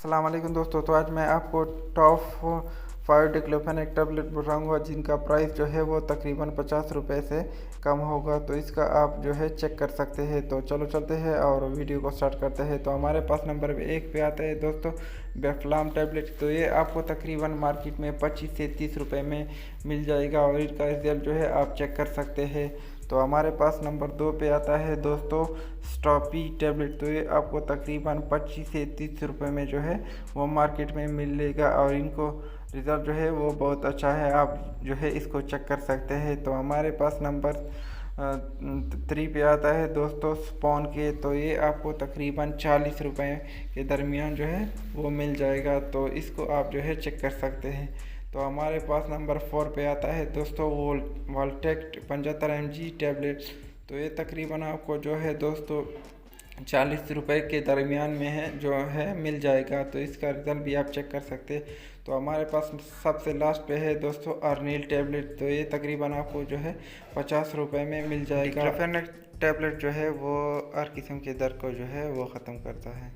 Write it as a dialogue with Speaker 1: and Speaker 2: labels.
Speaker 1: अस्सलाम वालेकुम दोस्तों। तो आज मैं आपको टॉप 5 डिक्लोफेनेक टैबलेट बताऊंगा जिनका प्राइस जो है वो तकरीबन 50 रुपये से कम होगा। तो इसका आप जो है चेक कर सकते हैं। तो चलो चलते हैं और वीडियो को स्टार्ट करते हैं। तो हमारे पास नंबर 1 पे आता है दोस्तों बेफ्लाम टैबलेट। तो ये आपको तकरीबन मार्केट में 25 से 30 रुपये में मिल जाएगा और इसका रिजल्ट जो है आप चेक कर सकते हैं। तो हमारे पास नंबर 2 पे आता है दोस्तों स्टॉपी टैबलेट। तो ये आपको तकरीबन 25 से 30 रुपये में जो है वो मार्केट में मिलेगा और इनको रिज़ल्ट जो है वो बहुत अच्छा है, आप जो है इसको चेक कर सकते हैं। तो हमारे पास नंबर 3 पे आता है दोस्तों स्पॉन के। तो ये आपको तकरीबन 40 रुपये के दरमियान जो है वो मिल जाएगा। तो इसको आप जो है चेक कर सकते हैं। तो हमारे पास नंबर 4 पे आता है दोस्तों वोल्टेक्ट 75 mg टैबलेट। तो ये तकरीबन आपको जो है दोस्तों 40 रुपये के दरमियान में है जो है मिल जाएगा। तो इसका रिज़ल्ट भी आप चेक कर सकते हैं। तो हमारे पास सबसे लास्ट पे है दोस्तों अर्निल टैबलेट। तो ये तकरीबन आपको जो है 50 रुपये में मिल जाएगा। डिक्लोफेनेक टैबलेट जो है वो हर किस्म के दर्द को जो है वो ख़त्म करता है।